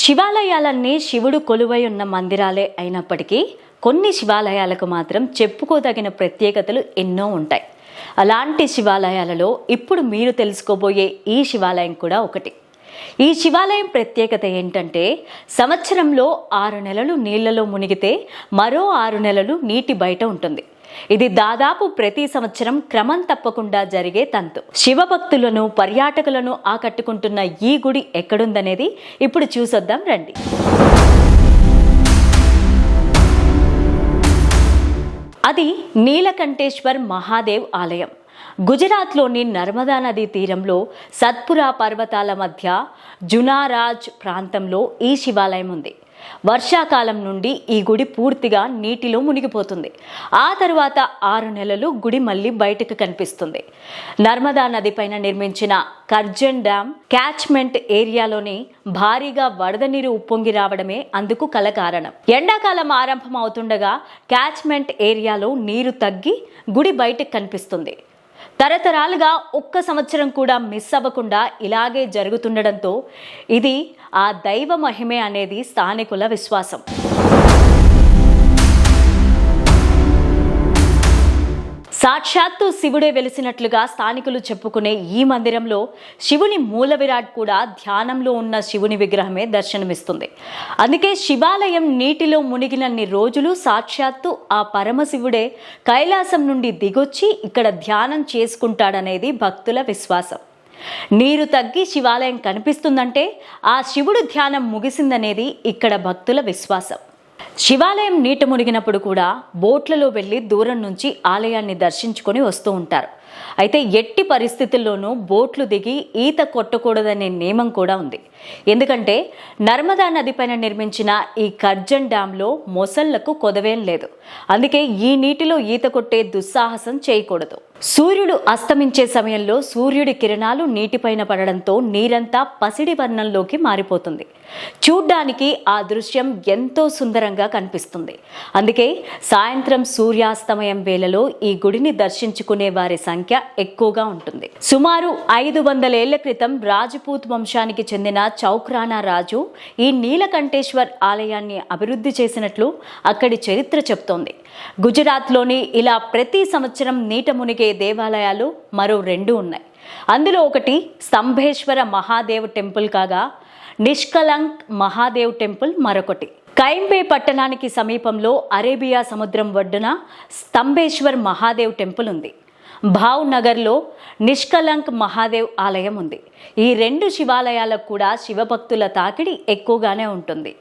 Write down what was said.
శివాలయాలన్నీ శివుడు కొలువై ఉన్న మందిరాలే అయినప్పటికీ కొన్ని శివాలయాలకు మాత్రం చెప్పుకోదగిన ప్రత్యేకతలు ఎన్నో ఉంటాయి. అలాంటి శివాలయాలలో ఇప్పుడు మీరు తెలుసుకోబోయే ఈ శివాలయం కూడా ఒకటి. ఈ శివాలయం ప్రత్యేకత ఏంటంటే, సంవత్సరంలో 6 నెలలు నీళ్లలో మునిగితే మరో 6 నెలలు నీటి బయట ఉంటుంది. ఇది దాదాపు ప్రతి సంవత్సరం క్రమం తప్పకుండా జరిగే తంతు. శివభక్తులను, పర్యాటకులను ఆకట్టుకుంటున్న ఈ గుడి ఎక్కడుందనేది ఇప్పుడు చూసొద్దాం రండి. అది నీలకంఠేశ్వర్ మహాదేవ్ ఆలయం. గుజరాత్లోని నర్మదా నదీ తీరంలో సత్పురా పర్వతాల మధ్య జునారాజ్ ప్రాంతంలో ఈ శివాలయం ఉంది. వర్షాకాలం నుండి ఈ గుడి పూర్తిగా నీటిలో మునిగిపోతుంది. ఆ తర్వాత 6 నెలలు గుడి మళ్ళీ బయటకు కనిపిస్తుంది. నర్మదా నది పైన నిర్మించిన కర్జన్ డ్యామ్ క్యాచ్మెంట్ ఏరియాలోని భారీగా వరద నీరు ఉప్పొంగి రావడమే అందుకు కల కారణం. ఎండాకాలం ఆరంభం అవుతుండగా క్యాచ్మెంట్ ఏరియాలో నీరు తగ్గి గుడి బయటకు కనిపిస్తుంది. తరతరాలుగా ఒక్క సంవత్సరం కూడా మిస్ అవ్వకుండా ఇలాగే జరుగుతుండడంతో ఇది ఆ దైవ మహిమే అనేది స్థానికుల విశ్వాసం. సాక్షాత్తు శివుడే వెలిసినట్లుగా స్థానికులు చెప్పుకునే ఈ మందిరంలో శివుని మూల విరాట్ కూడా ధ్యానంలో ఉన్న శివుని విగ్రహమే దర్శనమిస్తుంది. అందుకే శివాలయం నీటిలో మునిగినన్ని రోజులు సాక్షాత్తు ఆ పరమశివుడే కైలాసం నుండి దిగొచ్చి ఇక్కడ ధ్యానం చేసుకుంటాడనేది భక్తుల విశ్వాసం. నీరు తగ్గి శివాలయం కనిపిస్తుందంటే ఆ శివుడు ధ్యానం ముగిసిందనేది ఇక్కడ భక్తుల విశ్వాసం. శివాలయం నీట మునిగినప్పుడు కూడా బోట్లలో వెళ్ళి దూరం నుంచి ఆలయాన్ని దర్శించుకొని వస్తూ ఉంటారు. అయితే ఎట్టి పరిస్థితుల్లోనూ బోట్లు దిగి ఈత కొట్టకూడదనే నియమం కూడా ఉంది. ఎందుకంటే నర్మదా నది పైన నిర్మించిన ఈ కర్జన్ డ్యాంలో మొసళ్లకు కొదవేం లేదు. అందుకే ఈ నీటిలో ఈత కొట్టే దుస్సాహసం చేయకూడదు. సూర్యుడు అస్తమించే సమయంలో సూర్యుడి కిరణాలు నీటిపైన పడడంతో నీరంతా పసిడి వర్ణంలోకి మారిపోతుంది. చూడ్డానికి ఆ దృశ్యం ఎంతో సుందరంగా కనిపిస్తుంది. అందుకే సాయంత్రం సూర్యాస్తమయం వేళలో ఈ గుడిని దర్శించుకునే వారి సంఖ్య ఎక్కువగా ఉంటుంది. సుమారు 500 ఏళ్ల క్రితం రాజపూత్ వంశానికి చెందిన చౌక్రానా రాజు ఈ నీలకంఠేశ్వర్ ఆలయాన్ని అభివృద్ధి చేసినట్లు అక్కడి చరిత్ర చెప్తోంది. గుజరాత్లోని ఇలా ప్రతి సంవత్సరం నీట మునిగే దేవాలయాలు మరో 2 ఉన్నాయి. అందులో ఒకటి స్తంభేశ్వర మహాదేవ్ టెంపుల్ కాగా నిష్కలంక్ మహాదేవ్ టెంపుల్ మరొకటి. కైంబే పట్టణానికి సమీపంలో అరేబియా సముద్రం ఒడ్డున స్తంభేశ్వర్ మహాదేవ్ టెంపుల్ ఉంది. భావ్నగర్లో నిష్కలంక్ మహాదేవ్ ఆలయం ఉంది. ఈ 2 శివాలయాలకు కూడా శివభక్తుల తాకిడి ఎక్కువగానే ఉంటుంది.